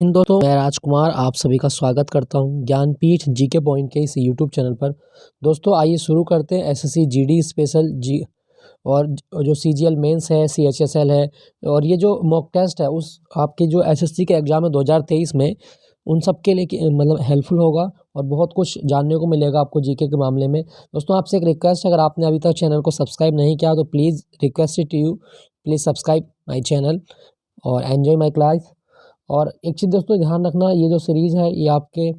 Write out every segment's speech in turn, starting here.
दोस्तों मैं राजकुमार आप सभी का स्वागत करता हूं ज्ञानपीठ जीके पॉइंट के इस यूट्यूब चैनल पर। दोस्तों आइए शुरू करते हैं एसएससी जीडी स्पेशल जी और जो सीजीएल मेंस है, सीएचएसएल है और ये जो मॉक टेस्ट है उस आपके जो एसएससी के एग्जाम है 2023 में उन सब के लिए मतलब हेल्पफुल होगा और बहुत कुछ जानने को मिलेगा आपको जीके के मामले में। दोस्तों आपसे एक रिक्वेस्ट है, अगर आपने अभी तक चैनल को सब्सक्राइब नहीं किया तो please request to you, please subscribe my channel और एन्जॉय माई क्लास। और एक चीज़ दोस्तों ध्यान रखना, ये जो सीरीज़ है ये आपके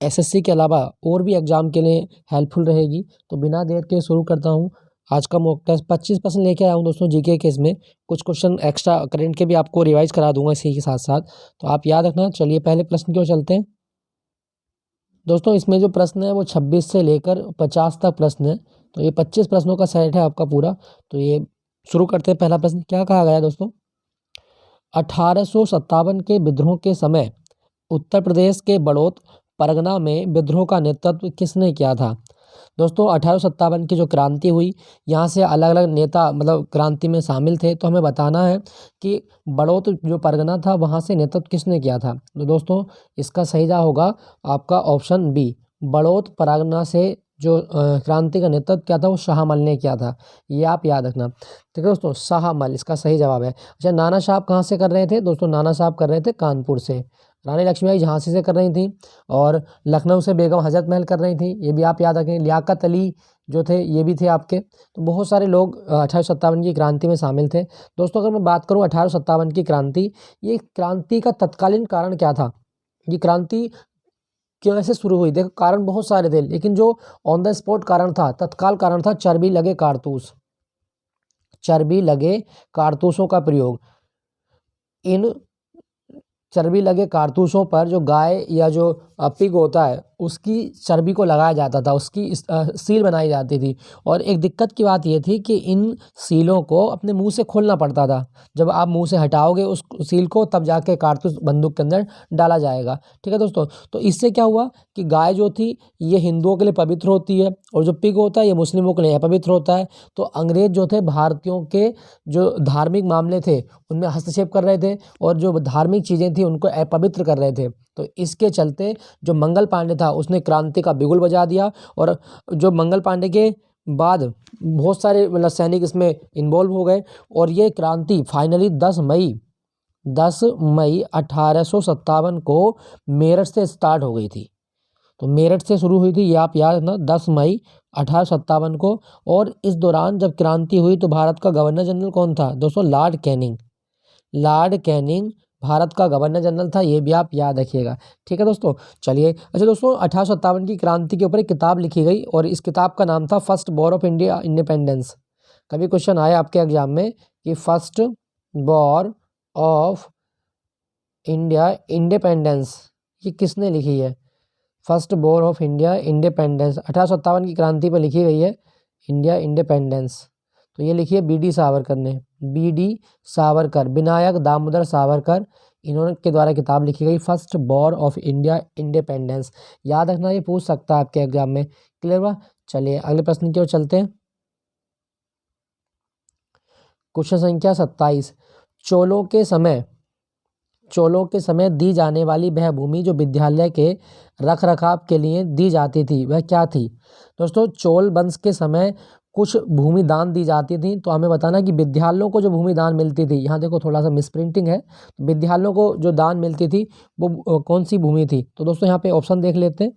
एसएससी के अलावा और भी एग्ज़ाम के लिए हेल्पफुल रहेगी। तो बिना देर के शुरू करता हूँ आज का मॉक टेस्ट। 25% लेके आया हूँ दोस्तों जीके के, इसमें कुछ क्वेश्चन एक्स्ट्रा करंट के भी आपको रिवाइज करा दूंगा इसी के साथ साथ, तो आप याद रखना। चलिए पहले प्रश्न की ओर चलते हैं। दोस्तों इसमें जो प्रश्न है वो 26 से लेकर 50 तक प्रश्न है, तो ये 25 प्रश्नों का सेट है आपका पूरा। तो ये शुरू करते हैं। पहला प्रश्न क्या कहा गया है दोस्तों, 1857 के विद्रोह के समय उत्तर प्रदेश के बड़ौत परगना में विद्रोह का नेतृत्व किसने किया था। दोस्तों 1857 की जो क्रांति हुई, यहाँ से अलग अलग नेता मतलब क्रांति में शामिल थे, तो हमें बताना है कि बड़ौत जो परगना था वहाँ से नेतृत्व किसने किया था। तो दोस्तों इसका सही जवाब होगा आपका ऑप्शन बी, बड़ौत परगना से जो क्रांति का नेतृत्व किया था वो शाहमल ने किया था, ये आप याद रखना। ठीक है दोस्तों, शाहमल इसका सही जवाब है। अच्छा, नाना साहब कहाँ से कर रहे थे दोस्तों, नाना साहब कर रहे थे कानपुर से, रानी लक्ष्मीबाई झांसी से कर रही थी और लखनऊ से बेगम हजरत महल कर रही थी, ये भी आप याद रखें। लियाकत अली जो थे ये भी थे आपके। तो बहुत सारे लोग 1857 की क्रांति में शामिल थे। दोस्तों अगर मैं बात करूं 1857 की क्रांति, ये क्रांति का तत्कालीन कारण क्या था, ये क्रांति कैसे शुरू हुई, देखो कारण बहुत सारे थे लेकिन जो ऑन द स्पॉट कारण था, तत्काल कारण था चर्बी लगे कारतूस, चर्बी लगे कारतूसों का प्रयोग। इन चर्बी लगे कारतूसों पर जो गाय या जो पिग होता है उसकी चर्बी को लगाया जाता था, उसकी सील बनाई जाती थी। और एक दिक्कत की बात ये थी कि इन सीलों को अपने मुंह से खोलना पड़ता था, जब आप मुंह से हटाओगे उस सील को तब जाके कारतूस बंदूक के अंदर डाला जाएगा। ठीक है दोस्तों, तो इससे क्या हुआ कि गाय जो थी ये हिंदुओं के लिए पवित्र होती है और जो पिग होता है ये मुस्लिमों के लिए अपवित्र होता है। तो अंग्रेज जो थे भारतीयों के जो धार्मिक मामले थे उनमें हस्तक्षेप कर रहे थे और जो धार्मिक चीज़ें थी उनको अपवित्र कर रहे थे। तो इसके चलते जो मंगल पांडे था उसने क्रांति का बिगुल बजा दिया और जो मंगल पांडे के बाद बहुत सारे मतलब सैनिक इसमें इन्वॉल्व हो गए और ये क्रांति फाइनली 10 मई 1857 को मेरठ से स्टार्ट हो गई थी। तो मेरठ से शुरू हुई थी, ये आप याद रखना, 10 मई 1857 को। और इस दौरान जब क्रांति हुई तो भारत का गवर्नर जनरल कौन था दोस्तों, Lord Canning. Lord Canning Bharat का गवर्नर जनरल था, ये भी आप याद रखिएगा। ठीक है दोस्तों, चलिए। अच्छा दोस्तों 1857 की क्रांति के ऊपर एक किताब लिखी गई और इस किताब का नाम था first war of India independence. कभी क्वेश्चन आया आपके एग्जाम में कि first war of India independence ये किसने लिखी है। First war of India independence 1857 की क्रांति पर लिखी गई है इंडिया इंडिपेंडेंस। तो ये लिखी है बी डी सावरकर ने, बी डी सावरकर, विनायक दामोदर सावरकर, इन्होंने के द्वारा किताब लिखी गई first war of India independence. याद रखना, ये पूछ सकता है आपके एग्जाम में। क्लियर हुआ। चलिए अगले प्रश्न की ओर चलते हैं। क्वेश्चन संख्या 27, चोलों के समय दी जाने वाली वह भूमि जो विद्यालय के रख रखाव के लिए दी जाती थी वह क्या थी। दोस्तों चोल वंश के समय कुछ भूमि दान दी जाती थी, तो हमें बताना कि विद्यालयों को जो भूमि दान मिलती थी, यहाँ देखो थोड़ा सा मिसप्रिंटिंग है, तो विद्यालयों को जो दान मिलती थी वो कौन सी भूमि थी। तो दोस्तों यहाँ पे ऑप्शन देख लेते हैं।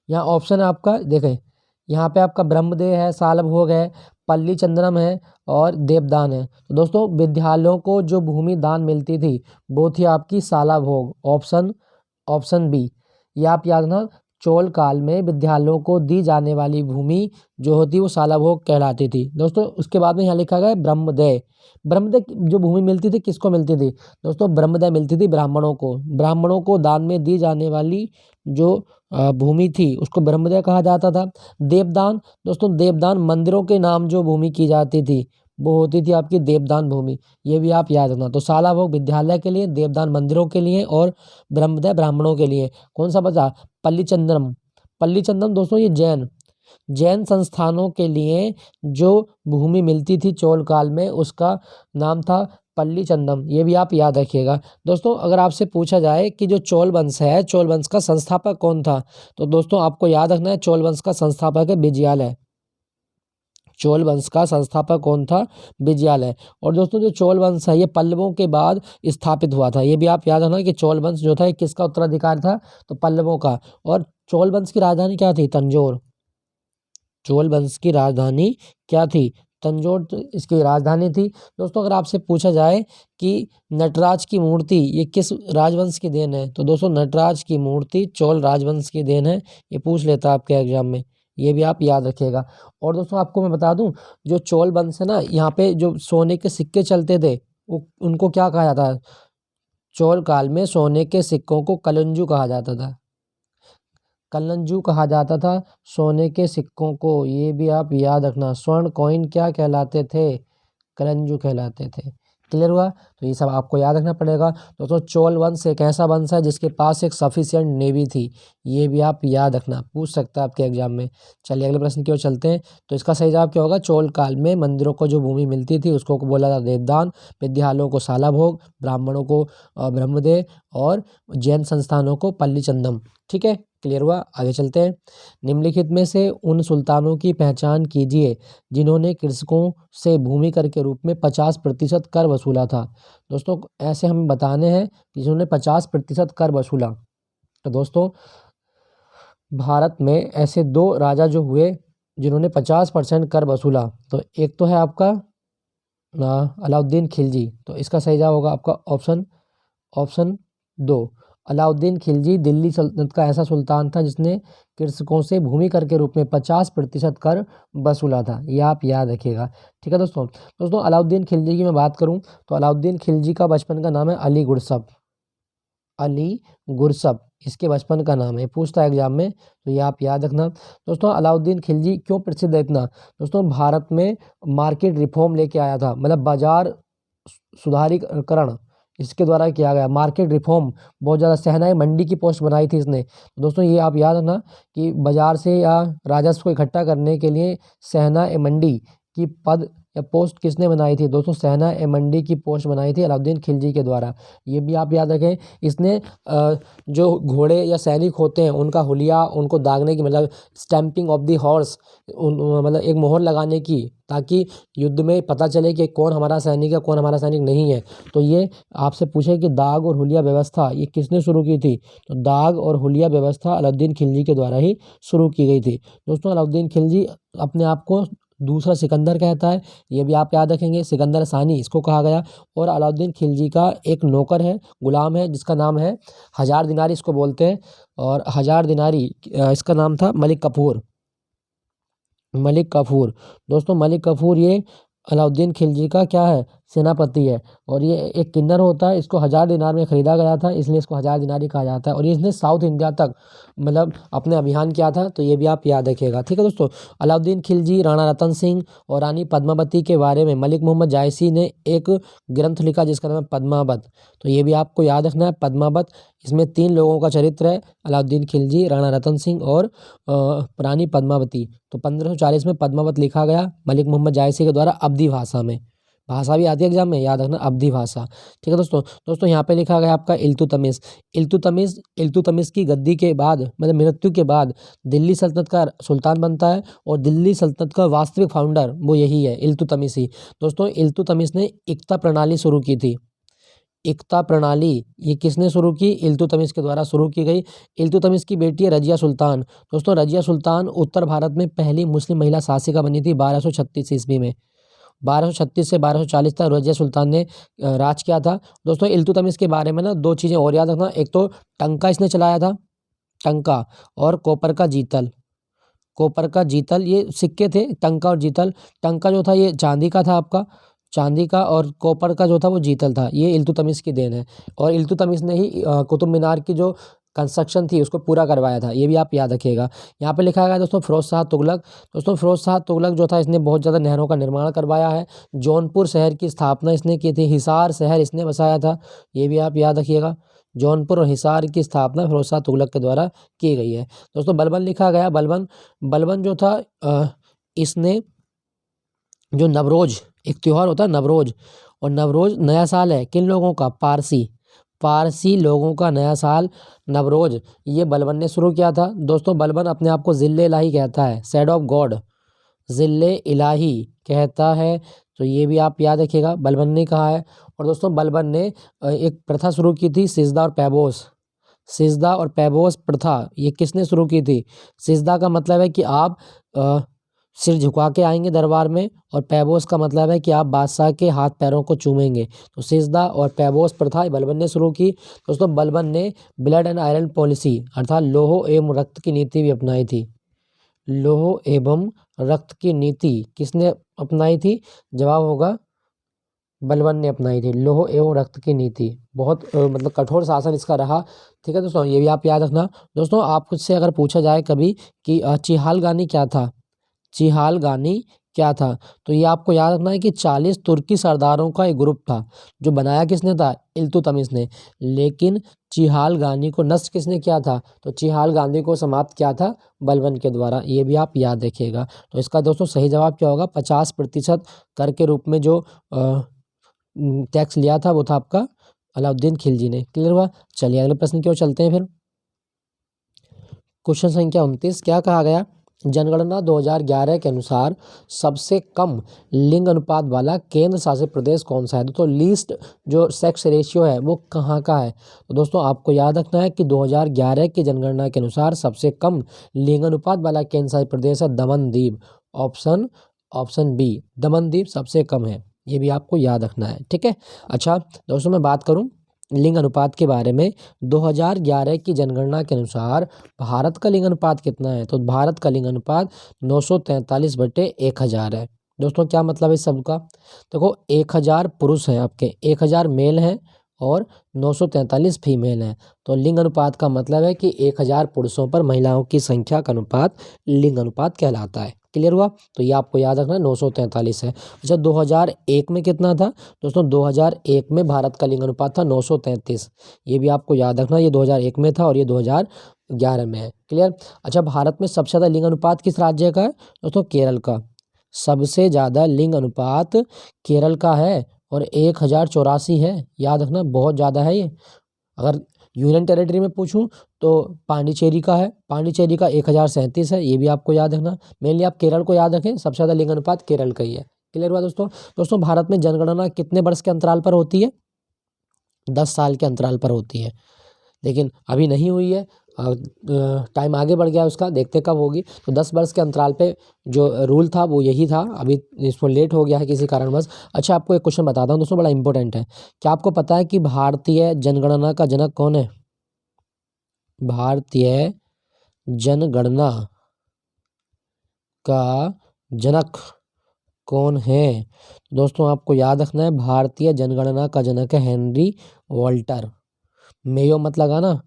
यहाँ ऑप्शन है आपका देखें, यहाँ पे आपका ब्रह्मदेव है, सालभोग है, पल्ली चंद्रम है और देवदान है। तो दोस्तों विद्यालयों को जो भूमि दान मिलती थी वो थी आपकी सालाभोग, ऑप्शन बी। ये आप याद रखना, चोल काल में विद्यालयों को दी जाने वाली भूमि जो होती वो सालाभोग कहलाती थी। दोस्तों उसके बाद में यहाँ लिखा गया है ब्रह्मदेव। ब्रह्मदेव जो भूमि मिलती थी किसको मिलती थी दोस्तों, ब्रह्मदेव मिलती थी ब्राह्मणों को। ब्राह्मणों को दान में दी जाने वाली जो भूमि थी उसको ब्रह्मदेव कहा जाता था। देवदान, दोस्तों देवदान मंदिरों के नाम जो भूमि की जाती थी वो होती थी आपकी देवदान भूमि, ये भी आप याद रखना। तो सालाभोग विद्यालय के लिए, देवदान मंदिरों के लिए और ब्रह्मदेव ब्राह्मणों के लिए। कौन सा बचा, पल्लीचंद्रम। पल्लीचंद्रम दोस्तों ये जैन संस्थानों के लिए जो भूमि मिलती थी चोल काल में उसका नाम था पल्ली चंदम, ये भी आप याद रखिएगा। दोस्तों अगर आपसे पूछा जाए कि जो चोल वंश है, चोल वंश का संस्थापक कौन था, तो दोस्तों आपको याद रखना है चोल वंश का संस्थापक है विजयालय। चोल वंश का संस्थापक कौन था, विजयालय। और दोस्तों जो चोल वंश है ये पल्लवों के बाद स्थापित हुआ था, ये भी आप याद रखना कि चोल वंश जो था ये किसका उत्तराधिकार था, तो पल्लवों का। और चोल वंश की राजधानी क्या थी, तंजौर। चोल वंश की राजधानी क्या थी, तंजौर इसकी राजधानी थी। दोस्तों अगर आपसे पूछा जाए कि नटराज की मूर्ति ये किस राजवंश की देन है, तो दोस्तों नटराज की मूर्ति चोल राजवंश की देन है, ये पूछ लेता है आपके एग्जाम में, ये भी आप याद रखिएगा। और दोस्तों आपको मैं बता दूं, जो चोल वंश है ना, यहाँ पे जो सोने के सिक्के चलते थे वो उनको क्या कहा जाता है, चोल काल में सोने के सिक्कों को कलंजू कहा जाता था। कलंजू कहा जाता था सोने के सिक्कों को, ये भी आप याद रखना। स्वर्ण कॉइन क्या कहलाते थे, कलंजू कहलाते थे। क्लियर हुआ, तो ये सब आपको याद रखना पड़ेगा। दोस्तों चोल वंश एक ऐसा वंश है जिसके पास एक सफिशिएंट नेवी थी, ये भी आप याद रखना, पूछ सकता है आपके एग्जाम में। चलिए अगले प्रश्न की ओर चलते हैं। तो इसका सही जवाब क्या होगा, चोल काल में मंदिरों को जो भूमि मिलती थी उसको बोला था देवदान, विद्यालयों को शालाभोग, ब्राह्मणों को ब्रह्मदेव, और जैन संस्थानों को पल्ली चंदम। ठीक है, क्लियर हुआ, आगे चलते हैं। निम्नलिखित में से उन सुल्तानों की पहचान कीजिए जिन्होंने कृषकों से भूमि कर के रूप में 50% कर वसूला था। दोस्तों ऐसे हमें बताने हैं कि जिन्होंने 50% कर वसूला। तो दोस्तों भारत में ऐसे दो राजा जो हुए जिन्होंने 50% कर वसूला, तो एक तो है आपका अलाउद्दीन खिलजी। तो इसका सही जवाब होगा आपका ऑप्शन 2, अलाउद्दीन खिलजी दिल्ली सल्तनत का ऐसा सुल्तान था जिसने कृषकों से भूमि कर के रूप में 50% कर वसूला था, ये आप याद रखिएगा। ठीक है दोस्तों। दोस्तों अलाउद्दीन खिलजी की मैं बात करूं तो अलाउद्दीन खिलजी का बचपन का नाम है अली गुरसब। अली गुरसब इसके बचपन का नाम है, पूछता है एग्जाम में, तो ये आप याद रखना। दोस्तों अलाउद्दीन खिलजी क्यों प्रसिद्ध है इतना, दोस्तों भारत में मार्केट रिफॉर्म लेके आया था, मतलब बाजार सुधारीकरण इसके द्वारा किया गया, मार्केट रिफॉर्म, बहुत ज़्यादा शहनाई मंडी की पोस्ट बनाई थी इसने। दोस्तों ये आप याद रखना कि बाजार से या राजस्व को इकट्ठा करने के लिए शहना ए मंडी की पद या पोस्ट किसने बनाई थी, दोस्तों शहना ए मंडी की पोस्ट बनाई थी अलाउद्दीन खिलजी के द्वारा, ये भी आप याद रखें। इसने जो घोड़े या सैनिक होते हैं उनका हुलिया, उनको दागने की, मतलब स्टैंपिंग ऑफ द हॉर्स, मतलब एक मोहर लगाने की, ताकि युद्ध में पता चले कि कौन हमारा सैनिक है कौन हमारा सैनिक नहीं है। तो ये आपसे पूछे कि दाग और हुलिया व्यवस्था ये किसने शुरू की थी, तो दाग और हुलिया व्यवस्था अलाउद्दीन खिलजी के द्वारा ही शुरू की गई थी। दोस्तों अलाउद्दीन खिलजी अपने आप को दूसरा सिकंदर कहता है, ये भी आप याद रखेंगे, सिकंदर सानी इसको कहा गया। और अलाउद्दीन खिलजी का एक नौकर है, गुलाम है, जिसका नाम है हजार दिनारी इसको बोलते हैं। और हजार दिनारी इसका नाम था मलिक कफूर। मलिक कफूर, दोस्तों मलिक कफूर ये अलाउद्दीन खिलजी का क्या है, सेनापति है। और ये एक किन्नर होता है, इसको 1000 दिनार में ख़रीदा गया था, इसलिए इसको हजार दिनारी कहा जाता है। और ये इसने साउथ इंडिया तक मतलब अपने अभियान किया था, तो ये भी आप याद रखिएगा। ठीक है दोस्तों। अलाउद्दीन खिलजी, राणा रतन सिंह और रानी पद्मावती के बारे में मलिक मोहम्मद जायसी ने एक ग्रंथ लिखा जिसका नाम है पद्मावत। तो ये भी आपको याद रखना है, पद्मावत। इसमें 3 लोगों का चरित्र है, अलाउद्दीन खिलजी, राणा रतन सिंह और रानी पद्मावती। तो 1540 में पद्मावत लिखा गया मलिक मोहम्मद जायसी के द्वारा अवधी भाषा में। भाषा भी आती है एग्जाम में, याद रखना अवधी भाषा। ठीक है दोस्तों। दोस्तों यहाँ पे लिखा गया आपका इल्तुतमिश। इल्तुतमिश की गद्दी के बाद, मतलब मृत्यु के बाद दिल्ली सल्तनत का सुल्तान बनता है, और दिल्ली सल्तनत का वास्तविक फाउंडर वो यही है, इल्तुतमिश ही। दोस्तों इल्तुतमिश ने इक्ता प्रणाली शुरू की थी। इक्ता प्रणाली ये किसने शुरू की, इल्तुतमिश के द्वारा शुरू की गई। इल्तुतमिश की बेटी है रजिया सुल्तान। दोस्तों रजिया सुल्तान उत्तर भारत में पहली मुस्लिम महिला शासिका बनी थी 1236 ईस्वी में। 1236 से 1240 तक रजिया सुल्तान ने राज किया था। दोस्तों इल्तुतमिश के बारे में ना 2 चीज़ें और याद रखना, एक तो टंका इसने चलाया था, टंका, और कॉपर का जीतल। कॉपर का जीतल ये सिक्के थे, टंका और जीतल। टंका जो था ये चांदी का था आपका, चांदी का, और कॉपर का जो था वो जीतल था। ये इल्तुतमिश की देन है। और इल्तुतमिश ने ही कुतुब मीनार की जो कंस्ट्रक्शन थी उसको पूरा करवाया था, ये भी आप याद रखिएगा। यहाँ पे लिखा गया दोस्तों फिरोज शाह तुगलक। दोस्तों फिरोज शाह तुगलक जो था इसने बहुत ज़्यादा नहरों का निर्माण करवाया है। जौनपुर शहर की स्थापना इसने की थी, हिसार शहर इसने बसाया था, ये भी आप याद रखिएगा। जौनपुर और हिसार की स्थापना फिरोज शाह तुगलक के द्वारा की गई है। दोस्तों बलबन लिखा गया, बलबन। बलबन जो था इसने जो नवरोज एक त्यौहार होता है नवरोज, और नवरोज नया साल है किन लोगों का? पारसी लोगों का नया साल नवरोज, ये बलबन ने शुरू किया था। दोस्तों बलबन अपने आप को जिल्ले इलाही कहता है, शैडो ऑफ गॉड, जिल्ले इलाही कहता है। तो ये भी आप याद रखिएगा, बलबन ने कहा है। और दोस्तों बलबन ने एक प्रथा शुरू की थी, सिजदा और पैबोस। सिजदा और पैबोस प्रथा ये किसने शुरू की थी? सिजदा का मतलब है कि आप सिर झुका के आएंगे दरबार में, और पैबोस का मतलब है कि आप बादशाह के हाथ पैरों को चूमेंगे। तो सिजदा और पैबोस प्रथा बलबन ने शुरू की। दोस्तों बलबन ने ब्लड एंड आयरन पॉलिसी अर्थात लोह एवं रक्त की नीति भी अपनाई थी। लोह एवं रक्त की नीति किसने अपनाई थी? जवाब होगा बलबन ने अपनाई थी, लोह एवं रक्त की नीति। बहुत मतलब कठोर शासन इसका रहा। ठीक है दोस्तों, ये भी आप याद रखना। दोस्तों आपसे अगर पूछा जाए कभी कि चिहालगानी क्या था, चिहालगानी क्या था, तो ये आपको याद रखना है कि 40 तुर्की सरदारों का एक ग्रुप था, जो बनाया किसने था? इल्तुतमिश ने। लेकिन चिहालगानी को नष्ट किसने किया था? तो चिहालगानी को समाप्त किया था बलबन के द्वारा। ये भी आप याद रखिएगा। तो इसका दोस्तों सही जवाब क्या होगा? 50% कर के रूप में जो टैक्स लिया था वो था आपका अलाउद्दीन खिलजी ने। क्लियर हुआ? चलिए अगले प्रश्न की ओर चलते हैं फिर। क्वेश्चन संख्या 29, क्या कहा गया? जनगणना 2011 के अनुसार सबसे कम लिंग अनुपात वाला केंद्र शासित प्रदेश कौन सा है? तो लीस्ट जो सेक्स रेशियो है वो कहाँ का है? तो दोस्तों आपको याद रखना है कि 2011 की जनगणना के अनुसार सबसे कम लिंग अनुपात वाला केंद्र शासित प्रदेश है दमन-दीव। ऑप्शन बी, दमन-दीव सबसे कम है। ये भी आपको याद रखना है। ठीक है। अच्छा दोस्तों मैं बात करूं लिंग अनुपात के बारे में, 2011 की जनगणना के अनुसार भारत का लिंग अनुपात कितना है? तो भारत का लिंग अनुपात 943/1000 है। दोस्तों क्या मतलब है इस शब्द का? देखो 1000 पुरुष हैं आपके, 1000 मेल हैं और 943 फीमेल हैं। तो लिंग अनुपात का मतलब है कि 1000 पुरुषों पर महिलाओं की संख्या का अनुपात लिंग अनुपात कहलाता है। क्लियर हुआ? तो ये आपको याद रखना 943 है। अच्छा 2001 में कितना था? दोस्तों 2001 में भारत का लिंग अनुपात था 933। ये भी आपको याद रखना, ये 2001 में था और ये 2011 में है। क्लियर? अच्छा भारत में सबसे ज़्यादा लिंग अनुपात किस राज्य का है? दोस्तों केरल का। सबसे ज़्यादा लिंग अनुपात केरल का है और 1084 है। याद रखना बहुत ज़्यादा है ये। अगर यूनियन टेरिटरी में पूछूं तो पांडिचेरी का है, पांडिचेरी का 1037 है। ये भी आपको याद रखना। मेनली आप केरल को याद रखें, सबसे ज़्यादा लिंग अनुपात केरल का ही है। क्लियर हुआ दोस्तों? दोस्तों भारत में जनगणना कितने वर्ष के अंतराल पर होती है? 10 साल के अंतराल पर होती है, लेकिन अभी नहीं हुई है। टाइम आगे बढ़ गया उसका, देखते कब होगी। तो 10 वर्ष के अंतराल पे जो रूल था वो यही था, अभी इसमें लेट हो गया है किसी कारणवश। अच्छा आपको एक क्वेश्चन बताता हूँ दोस्तों, बड़ा इंपॉर्टेंट है। क्या आपको पता है कि भारतीय जनगणना का जनक कौन है? भारतीय जनगणना का जनक कौन है? दोस्तों आपको याद रखना है भारतीय जनगणना का जनक है हेनरी वॉल्टर। मेयो मत लगाना,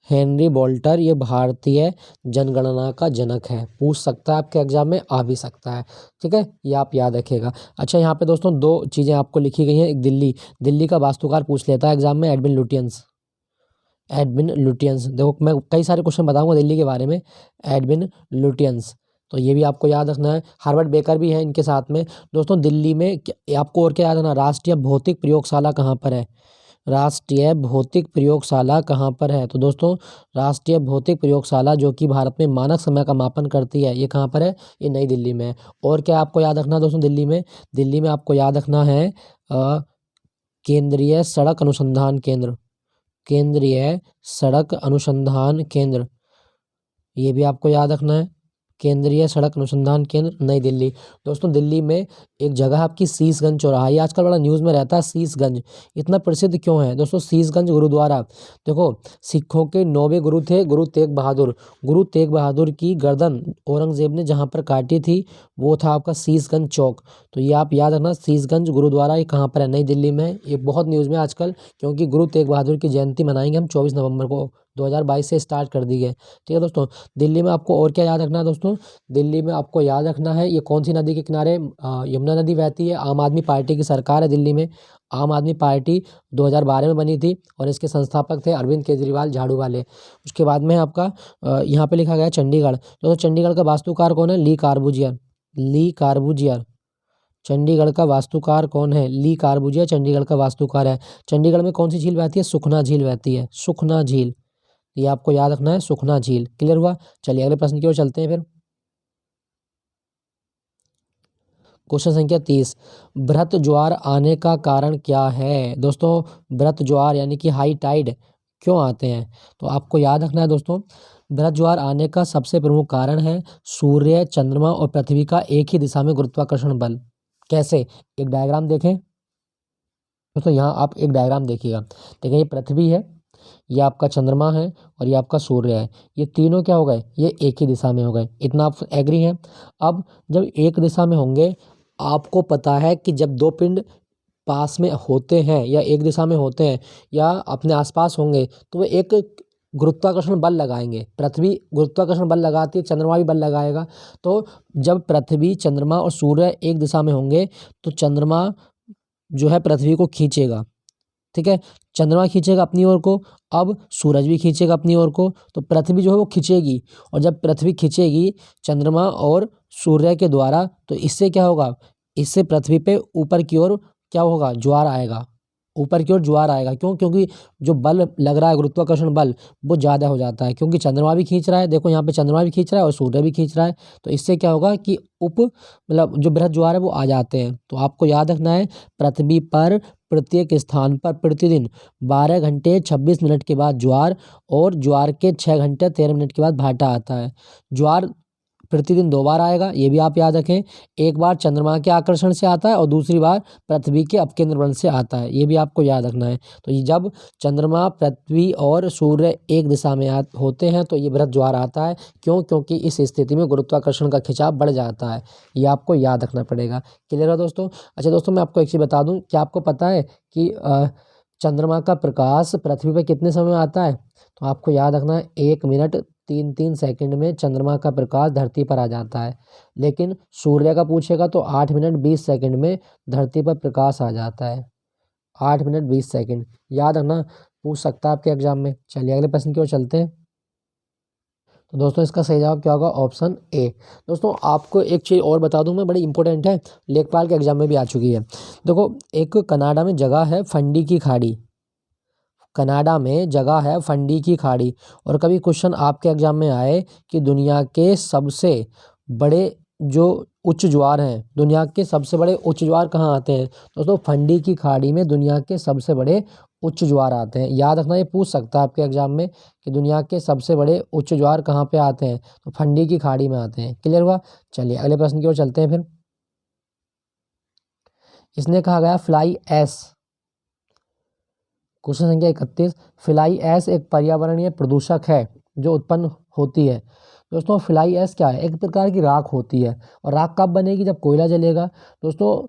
हेनरी वॉल्टर ये भारतीय जनगणना का जनक है। पूछ सकता है आपके एग्जाम में, आ भी सकता है। ठीक है, ये आप याद रखिएगा। अच्छा यहाँ पे दोस्तों दो चीज़ें आपको लिखी गई हैं। एक दिल्ली का वास्तुकार पूछ लेता है एग्जाम में, एडविन लुटियंस। देखो मैं कई सारे क्वेश्चन बताऊंगा दिल्ली के बारे में, एडविन लुटियंस। तो ये भी आपको याद रखना है। हार्वर्ड बेकर भी है इनके साथ में। दोस्तों दिल्ली में आपको और क्या याद रखना, राष्ट्रीय भौतिक प्रयोगशाला कहाँ पर है? राष्ट्रीय भौतिक प्रयोगशाला कहाँ पर है? तो दोस्तों राष्ट्रीय भौतिक प्रयोगशाला जो कि भारत में मानक समय का मापन करती है, ये कहाँ पर है? ये नई दिल्ली में है। और क्या आपको याद रखना दोस्तों दिल्ली में आपको याद रखना है केंद्रीय सड़क अनुसंधान केंद्र, केंद्रीय सड़क अनुसंधान केंद्र। ये भी आपको याद रखना है, केंद्रीय सड़क अनुसंधान केंद्र नई दिल्ली। दोस्तों दिल्ली में एक जगह आपकी शीशगंज चौराहा, ये आजकल बड़ा न्यूज़ में रहता है। शीशगंज इतना प्रसिद्ध क्यों है? दोस्तों शीशगंज गुरुद्वारा, देखो सिखों के 9वें गुरु थे गुरु तेग बहादुर की गर्दन औरंगजेब ने जहाँ पर काटी थी वो था आपका शीशगंज चौक। तो ये आप याद रखना, शीशगंज गुरुद्वारा ये कहाँ पर है? नई दिल्ली में। ये बहुत न्यूज़ में आजकल, क्योंकि गुरु तेग बहादुर की जयंती मनाएंगे हम 24 नवंबर को, 2022 से स्टार्ट कर दी है। ठीक है दोस्तों, दिल्ली में आपको और क्या याद रखना है दोस्तों? दिल्ली में आपको याद रखना है ये कौन सी नदी के किनारे यमुना नदी बहती है। आम आदमी पार्टी की सरकार है दिल्ली में। आम आदमी पार्टी 2012 में बनी थी और इसके संस्थापक थे अरविंद केजरीवाल झाड़ू वाले। उसके बाद में आपका यहाँ पे लिखा गया है चंडीगढ़। तो चंडीगढ़ का वास्तुकार कौन है? ली कार्बूजियर। चंडीगढ़ का वास्तुकार कौन है? ली कार्बूजियर चंडीगढ़ का वास्तुकार है। चंडीगढ़ में कौन सी झील बहती है? सुखना झील बहती है, सुखना झील। ये आपको याद रखना है, सुखना झील। क्लियर हुआ? चलिए अगले प्रश्न की ओर चलते हैं फिर। क्वेश्चन संख्या 30, बृहत ज्वार आने का कारण क्या है? दोस्तों बृहत ज्वार यानी कि हाई टाइड क्यों आते हैं? तो आपको याद रखना है दोस्तों, बृहत ज्वार आने का सबसे प्रमुख कारण है सूर्य, चंद्रमा और पृथ्वी का एक ही दिशा में गुरुत्वाकर्षण बल। कैसे? एक डायग्राम देखें दोस्तों, यहाँ आप एक डायग्राम देखिएगा। देखें ये पृथ्वी है, ये आपका चंद्रमा है और ये आपका सूर्य है। ये तीनों क्या हो गए? ये एक ही दिशा में हो गए। इतना आप एग्री हैं? अब जब एक दिशा में होंगे, आपको पता है कि जब दो पिंड पास में होते हैं या एक दिशा में होते हैं या अपने आसपास होंगे तो वे एक गुरुत्वाकर्षण बल लगाएंगे। पृथ्वी गुरुत्वाकर्षण बल लगाती है, चंद्रमा भी बल लगाएगा। तो जब पृथ्वी, चंद्रमा और सूर्य एक दिशा में होंगे तो चंद्रमा जो है पृथ्वी को खींचेगा, ठीक है। चंद्रमा खींचेगा अपनी ओर को, अब सूरज भी खींचेगा अपनी ओर को, तो पृथ्वी जो है वो खींचेगी। और जब पृथ्वी खींचेगी चंद्रमा और सूर्य के द्वारा, तो इससे क्या होगा? इससे पृथ्वी पे ऊपर की ओर क्या होगा? ज्वार आएगा, ऊपर की ओर ज्वार आएगा। क्यों? क्योंकि जो बल लग रहा है, गुरुत्वाकर्षण बल, वो ज़्यादा हो जाता है। क्योंकि चंद्रमा भी खींच रहा है, देखो यहाँ पे चंद्रमा भी खींच रहा है और सूर्य भी खींच रहा है। तो इससे क्या होगा कि मतलब जो बृहद ज्वार है वो आ जाते हैं। तो आपको याद रखना है, पृथ्वी पर प्रत्येक स्थान पर प्रतिदिन 12 घंटे 26 मिनट के बाद ज्वार और ज्वार के 6 घंटे 13 मिनट के बाद भाटा आता है। ज्वार प्रतिदिन 2 बार आएगा, ये भी आप याद रखें। एक बार चंद्रमा के आकर्षण से आता है और दूसरी बार पृथ्वी के अपकेंद्र बल से आता है, ये भी आपको याद रखना है। तो ये जब चंद्रमा, पृथ्वी और सूर्य एक दिशा में होते हैं तो ये बृहद ज्वार आता है। क्यों? क्योंकि इस स्थिति में गुरुत्वाकर्षण का खिंचाव बढ़ जाता है। ये आपको याद रखना पड़ेगा। क्लियर है दोस्तों? अच्छा दोस्तों, मैं आपको एक चीज़ बता दूं, क्या आपको पता है कि चंद्रमा का प्रकाश पृथ्वी पर कितने समय में आता है? तो आपको याद रखना है, 1 मिनट 3 सेकंड में चंद्रमा का प्रकाश धरती पर आ जाता है। लेकिन सूर्य का पूछेगा तो 8 मिनट 20 सेकंड में धरती पर प्रकाश आ जाता है। 8 मिनट 20 सेकंड, याद रखना, पूछ सकता है आपके एग्जाम में। चलिए अगले प्रश्न की ओर चलते हैं। तो दोस्तों इसका सही जवाब क्या होगा? Option A. दोस्तों आपको एक चीज़ और बता दूं मैं, बड़ी इंपॉर्टेंट है, लेखपाल के एग्जाम में भी आ चुकी है। देखो, एक कनाडा में जगह है फंडी की खाड़ी, कनाडा में जगह है फंडी की खाड़ी। और कभी क्वेश्चन आपके एग्जाम में आए कि दुनिया के सबसे बड़े जो उच्च ज्वार हैं, दुनिया के सबसे बड़े उच्च ज्वार कहाँ आते हैं? दोस्तों फंडी की खाड़ी में दुनिया के सबसे बड़े उच्च ज्वार आते हैं। याद रखना, ये पूछ सकता है आपके एग्जाम में कि दुनिया के सबसे बड़े उच्च ज्वार कहाँ पे आते हैं? तो फंडी की खाड़ी में आते हैं। क्लियर हुआ? चलिए अगले प्रश्न की ओर चलते हैं फिर। इसने कहा गया फ्लाई ऐश, क्वेश्चन संख्या 31, फ्लाई ऐश एक पर्यावरणीय प्रदूषक है जो उत्पन्न होती है। दोस्तों फ्लाई ऐश क्या है? एक प्रकार की राख होती है। और राख कब बनेगी? जब कोयला जलेगा। दोस्तों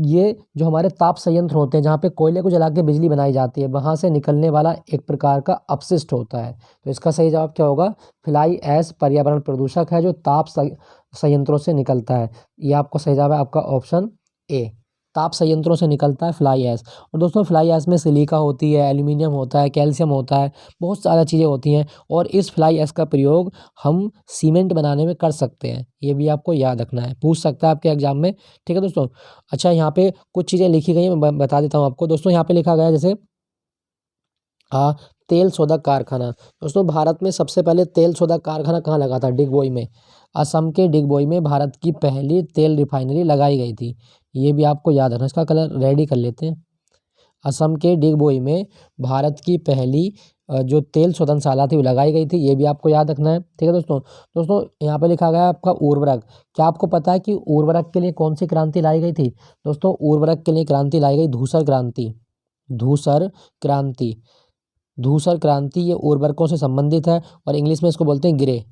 ये जो हमारे ताप संयंत्र होते हैं, जहाँ पे कोयले को जला के बिजली बनाई जाती है, वहाँ से निकलने वाला एक प्रकार का अपशिष्ट होता है। तो इसका सही जवाब क्या होगा? फ्लाई ऐश पर्यावरण प्रदूषक है जो ताप संयंत्रों से निकलता है। ये आपको सही जवाब है, आपका ऑप्शन ए। ताप संयंत्रों से निकलता है फ्लाई ऐश। और दोस्तों फ्लाई ऐश में सिलिका होती है, एल्यूमिनियम होता है, कैल्शियम होता है, बहुत सारी चीज़ें होती हैं। और इस फ्लाई ऐश का प्रयोग हम सीमेंट बनाने में कर सकते हैं। ये भी आपको याद रखना है, पूछ सकता है आपके एग्जाम में। ठीक है दोस्तों। अच्छा यहाँ पे कुछ चीज़ें लिखी गई हैं, मैं बता देता हूँ आपको। दोस्तों यहाँ पे लिखा गया है जैसे तेल शोधक कारखाना। दोस्तों भारत में सबसे पहले तेल शोधक कारखाना कहाँ लगा था? डिगबोई में। असम के डिगबोई में भारत की पहली तेल रिफाइनरी लगाई गई थी। ये भी आपको याद रखना। इसका कलर रेडी कर लेते हैं। असम के डिगबोई में भारत की पहली जो तेल शोधनशाला थी वो लगाई गई थी। ये भी आपको याद रखना है। ठीक है दोस्तों। दोस्तों यहाँ पे लिखा गया है आपका उर्वरक। क्या आपको पता है कि उर्वरक के लिए कौन सी क्रांति लाई गई थी? दोस्तों उर्वरक के लिए क्रांति लाई गई धूसर क्रांति। धूसर क्रांति, धूसर क्रांति ये उर्वरकों से संबंधित है और इंग्लिश में इसको बोलते हैं ग्रे,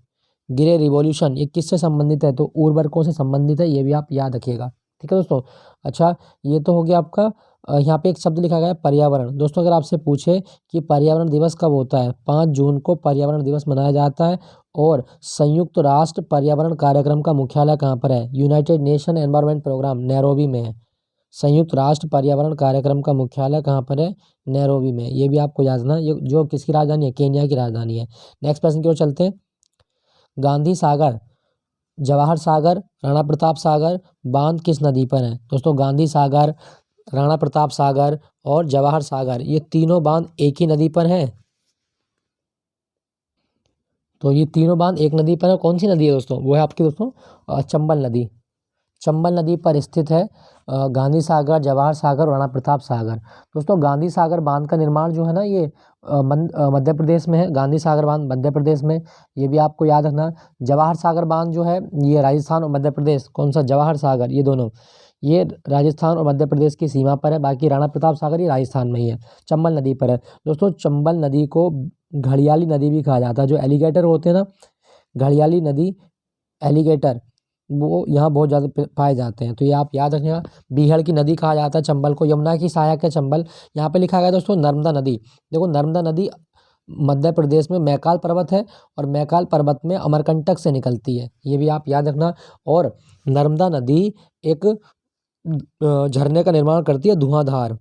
ग्रे रिवॉल्यूशन। ये किससे संबंधित है? तो उर्वरकों से संबंधित है। ये भी आप याद रखिएगा। ठीक है दोस्तों। अच्छा ये तो हो गया आपका। यहाँ पे एक शब्द लिखा गया है पर्यावरण। दोस्तों अगर आपसे पूछे कि पर्यावरण दिवस कब होता है? 5 जून को पर्यावरण दिवस मनाया जाता है। और संयुक्त राष्ट्र पर्यावरण कार्यक्रम का मुख्यालय कहाँ पर है? United Nation Environment Programme Nairobi में है। संयुक्त राष्ट्र पर्यावरण कार्यक्रम का मुख्यालय कहाँ पर है? नैरोबी में। ये भी आपको याद रखना। ये जो किसकी राजधानी है? केन्या की राजधानी है। नेक्स्ट प्रश्न की ओर चलते हैं। गांधी सागर जवाहर सागर, राणा प्रताप सागर बांध किस नदी पर है? दोस्तों गांधी सागर, राणा प्रताप सागर और जवाहर सागर ये तीनों बांध एक ही नदी पर हैं। तो ये तीनों बांध एक नदी पर है। कौन सी नदी है दोस्तों? वो है आपकी दोस्तों चंबल नदी। चंबल नदी पर स्थित है गांधी सागर, जवाहर सागर, राणा प्रताप सागर। दोस्तों गांधी सागर बांध का निर्माण जो है ना ये मध्य प्रदेश में है। गांधी सागर बांध मध्य प्रदेश में, ये भी आपको याद रखना। जवाहर सागर बांध जो है ये राजस्थान और मध्य प्रदेश, कौन सा? जवाहर सागर, ये दोनों ये राजस्थान और मध्य प्रदेश की सीमा पर है। बाकी राणा प्रताप सागर ये राजस्थान में ही है, चंबल नदी पर है। दोस्तों चंबल नदी को घड़ियाली नदी भी कहा जाता है। जो एलिगेटर होते हैं ना, घड़ियाली नदी, एलिगेटर, वो यहाँ बहुत ज़्यादा पाए जाते हैं। तो ये आप याद रखना। बीहड़ की नदी कहा जाता है चंबल को। यमुना की सहायक है चंबल। यहाँ पे लिखा गया है दोस्तों नर्मदा नदी। देखो नर्मदा नदी मध्य प्रदेश में मैकाल पर्वत है और मैकाल पर्वत में अमरकंटक से निकलती है, ये भी आप याद रखना। और नर्मदा नदी एक झरने का निर्माण करती है, धुआंधार,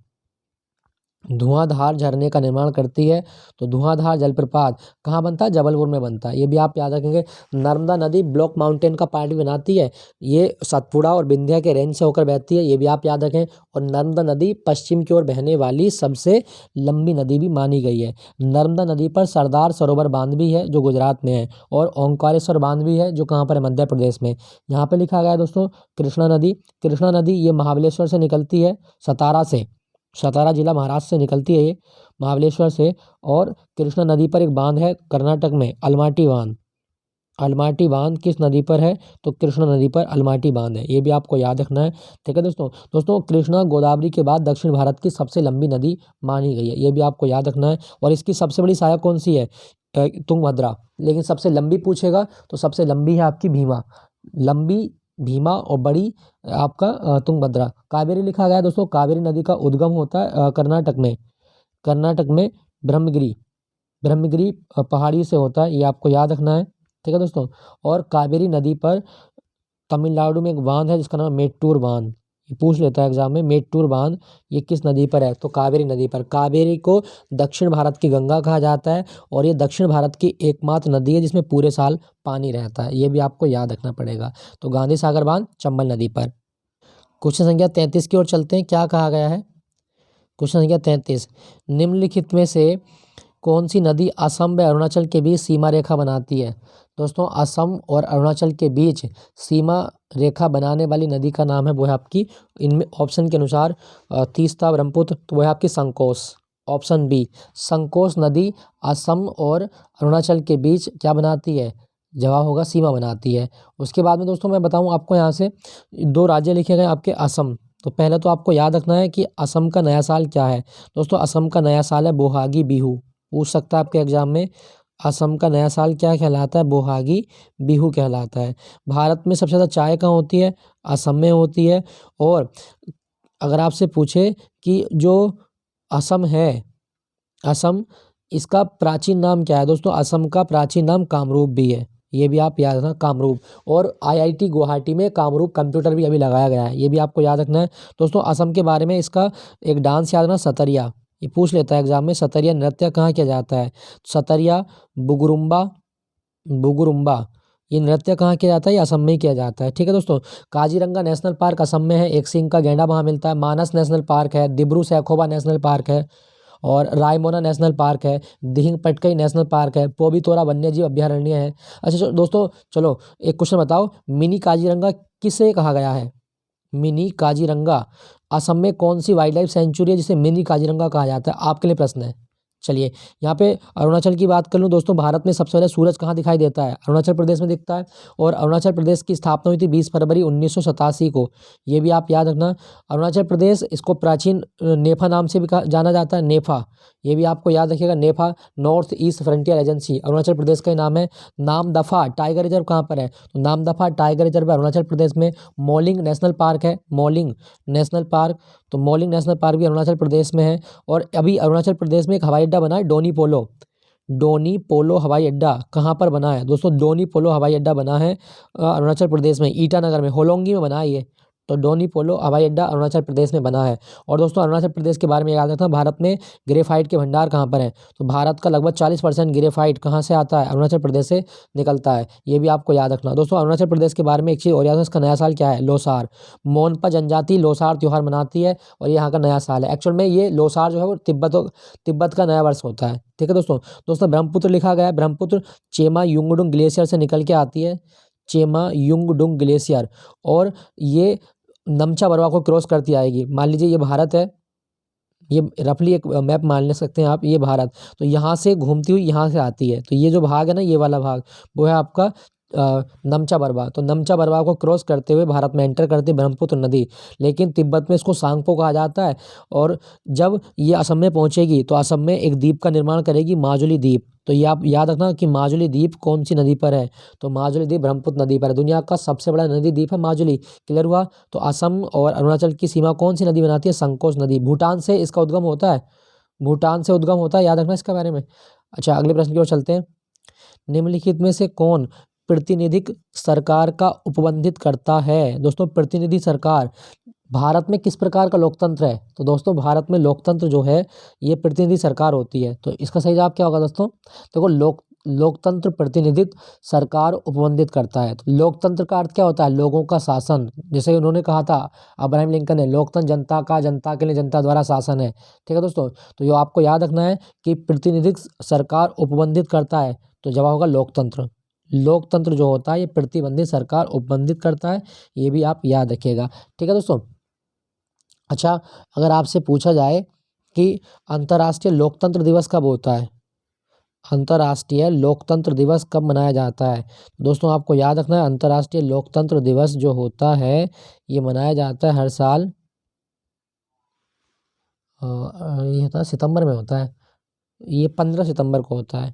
धुआंधार झरने का निर्माण करती है। तो धुआंधार जलप्रपात कहाँ बनता है? जबलपुर में बनता है, ये भी आप याद रखेंगे। नर्मदा नदी ब्लॉक माउंटेन का पार्ट भी बनाती है। ये सतपुड़ा और विंध्या के रेंज से होकर बहती है, ये भी आप याद रखें। और नर्मदा नदी पश्चिम की ओर बहने वाली सबसे लंबी नदी भी मानी गई है। नर्मदा नदी पर सरदार सरोवर बांध भी है जो गुजरात में है, और ओंकारेश्वर बांध भी है जो कहाँ पर है? मध्य प्रदेश में। यहाँ पे लिखा गया है दोस्तों कृष्णा नदी। कृष्णा नदी ये महाबलेश्वर से निकलती है, सतारा से, सतारा जिला महाराष्ट्र से निकलती है ये, महाबलेश्वर से। और कृष्णा नदी पर एक बांध है कर्नाटक में, अलमाटी बांध। अलमाटी बांध किस नदी पर है? तो कृष्णा नदी पर अलमाटी बांध है, ये भी आपको याद रखना है। ठीक है दोस्तों। दोस्तों कृष्णा गोदावरी के बाद दक्षिण भारत की सबसे लंबी नदी मानी गई है, ये भी आपको याद रखना है। और इसकी सबसे बड़ी सहायक कौन सी है? तुंगभद्रा। लेकिन सबसे लंबी पूछेगा तो सबसे लंबी है आपकी भीमा। लंबी भीमा और बड़ी आपका तुंगभद्रा। कावेरी लिखा गया है दोस्तों। कावेरी नदी का उद्गम होता है कर्नाटक में, कर्नाटक में ब्रह्मगिरी, ब्रह्मगिरी पहाड़ी से होता है, ये आपको याद रखना है। ठीक है दोस्तों। और कावेरी नदी पर तमिलनाडु में एक बांध है जिसका नाम है मेट्टूर बांध, ये पूछ लेता है एग्जाम में। मेट्टूर बांध ये किस नदी पर है? तो कावेरी नदी पर। कावेरी को दक्षिण भारत की गंगा कहा जाता है, और ये दक्षिण भारत की एकमात्र नदी है जिसमें पूरे साल पानी रहता है, ये भी आपको याद रखना पड़ेगा। तो गांधी सागर बांध चंबल नदी पर। क्वेश्चन संख्या 33 की ओर चलते हैं। क्या कहा गया है? क्वेश्चन संख्या 33, निम्नलिखित में से कौन सी नदी असम व अरुणाचल के बीच सीमा रेखा बनाती है? दोस्तों असम और अरुणाचल के बीच सीमा रेखा बनाने वाली नदी का नाम है, वो है आपकी, इनमें ऑप्शन के अनुसार तीस्ता, ब्रह्मपुत्र, तो वो है आपकी संकोस। ऑप्शन बी, संकोस नदी असम और अरुणाचल के बीच क्या बनाती है? जवाब होगा सीमा बनाती है। उसके बाद में दोस्तों मैं बताऊं आपको, यहाँ से दो राज्य लिखे गए आपके असम। तो पहले तो आपको याद रखना है कि असम का नया साल क्या है। दोस्तों असम का नया साल है बोहागी बिहू, पूछ सकता है आपके एग्जाम में। असम का नया साल क्या कहलाता है? बोहागी बिहू कहलाता है। भारत में सबसे ज़्यादा चाय कहाँ होती है? असम में होती है। और अगर आपसे पूछे कि जो असम है, असम, इसका प्राचीन नाम क्या है? दोस्तों असम का प्राचीन नाम कामरूप भी है, ये भी आप याद रखना, कामरूप। और आईआईटी गुवाहाटी में कामरूप कंप्यूटर भी अभी लगाया गया है, ये भी आपको याद रखना है। दोस्तों असम के बारे में इसका एक डांस याद रखना, सतरिया, ये पूछ लेता है एग्जाम में। सतरिया नृत्य कहाँ किया जाता है? सतरिया, बुगुरुम्बा, बुगुरुम्बा, ये नृत्य कहाँ किया जाता है? ये असम में ही किया जाता है। ठीक है दोस्तों। काजीरंगा नेशनल पार्क असम में है, एक सींग का गैंडा वहाँ मिलता है। मानस नेशनल पार्क है, दिब्रू सैखोवा नेशनल पार्क है, और रायमोना नेशनल पार्क है, दिहिंग पटकई नेशनल पार्क है, पोबीतोरा वन्यजीव अभयारण्य है। अच्छा दोस्तों चलो एक क्वेश्चन बताओ, मिनी काजीरंगा किसे कहा गया है? मिनी काजीरंगा, असम में कौन सी वाइल्ड लाइफ सेंचुरी है जिसे मिनी काजीरंगा कहा जाता है? आपके लिए प्रश्न है। चलिए यहाँ पे अरुणाचल की बात कर लूँ दोस्तों। भारत में सबसे पहले सूरज कहाँ दिखाई देता है? अरुणाचल प्रदेश में दिखता है। और अरुणाचल प्रदेश की स्थापना हुई थी 20 फरवरी 1987 को, ये भी आप याद रखना। अरुणाचल प्रदेश, इसको प्राचीन नेफा नाम से भी जाना जाता है, नेफा, ये भी आपको याद रखिएगा। NEFA, North East Frontier Agency, Arunachal Pradesh का ही नाम है। नामदफा टाइगर रिजर्व कहाँ पर है? तो नामदफा टाइगर रिजर्व अरुणाचल प्रदेश में। मॉलिंग नेशनल पार्क है, मॉलिंग नेशनल पार्क, तो मॉलिंग नेशनल पार्क भी अरुणाचल प्रदेश में है। और अभी अरुणाचल प्रदेश में एक हवाई अड्डा बना है, डोनी पोलो, डोनी पोलो हवाई अड्डा कहाँ पर बना है? दोस्तों डोनी पोलो हवाई अड्डा बना है अरुणाचल प्रदेश में, ईटानगर में, होलोंगी में बना है ये। तो डोनी पोलो हवाई अड्डा अरुणाचल प्रदेश में बना है। और दोस्तों अरुणाचल प्रदेश के बारे में याद रखना, भारत में ग्रेफाइट के भंडार कहाँ पर हैं, तो भारत का लगभग 40% ग्रेफाइट कहाँ से आता है, अरुणाचल प्रदेश से निकलता है। ये भी आपको याद रखना। दोस्तों अरुणाचल प्रदेश के बारे में एक चीज़ और याद है, इसका नया साल क्या है, लोसार। मोनपा जनजाति लोसार त्यौहार मनाती है और ये यहाँ का नया साल है। एक्चुअल में ये लोसार जो है वो तिब्बत का नया वर्ष होता है। ठीक है दोस्तों। दोस्तों ब्रह्मपुत्र लिखा गया है, ब्रह्मपुत्र चेमा युंगडुंग ग्लेशियर से निकल के आती है, चेमा युंगडुंग ग्लेशियर, और ये नमचा बरवा को क्रॉस करती आएगी। मान लीजिए ये भारत है, ये रफली एक मैप मान ले सकते हैं आप, ये भारत, तो यहाँ से घूमती हुई यहाँ से आती है, तो ये जो भाग है ना, ये वाला भाग, वो है आपका नमचा बरवा। तो नमचा बरवा को क्रॉस करते हुए भारत में एंटर करती है ब्रह्मपुत्र नदी, लेकिन तिब्बत में इसको सांगपो कहा जाता है। और जब ये असम में पहुंचेगी तो असम में एक द्वीप का निर्माण करेगी, माजुली द्वीप। तो ये आप याद रखना कि माजुली द्वीप कौन सी नदी पर है, तो माजुली द्वीप ब्रह्मपुत्र नदी पर है। दुनिया का सबसे बड़ा नदी द्वीप है माजुली। क्लियर हुआ। तो असम और अरुणाचल की सीमा कौन सी नदी बनाती है, संकोच नदी। भूटान से इसका उद्गम होता है, भूटान से उद्गम होता है, याद रखना इसके बारे में। अच्छा अगले प्रश्न की ओर चलते हैं। निम्नलिखित में से कौन प्रतिनिधिक सरकार का उपबंधित करता है। दोस्तों प्रतिनिधि सरकार, भारत में किस प्रकार का लोकतंत्र है, तो दोस्तों भारत में लोकतंत्र जो है ये प्रतिनिधि सरकार होती है। तो इसका सही जवाब क्या होगा दोस्तों, देखो लोकतंत्र प्रतिनिधित्व सरकार उपबंधित करता है। तो लोकतंत्र का अर्थ क्या होता है, लोगों का शासन। जैसे उन्होंने कहा था अब्राहम लिंकन ने, लोकतंत्र जनता का, जनता के लिए जनता द्वारा शासन है। ठीक है दोस्तों। तो ये आपको याद रखना है कि प्रतिनिधित्व सरकार उपबंधित करता है, तो जवाब होगा लोकतंत्र। लोकतंत्र जो होता है ये प्रतिबंधित सरकार उपबंधित करता है, ये भी आप याद रखिएगा। ठीक है दोस्तों। अच्छा अगर आपसे पूछा जाए कि अंतर्राष्ट्रीय लोकतंत्र दिवस कब होता है, अंतर्राष्ट्रीय लोकतंत्र दिवस कब मनाया जाता है, दोस्तों आपको याद रखना है अंतर्राष्ट्रीय लोकतंत्र दिवस जो होता है ये मनाया जाता है हर साल, ये होता है सितंबर में होता है, ये 15 सितंबर को होता है,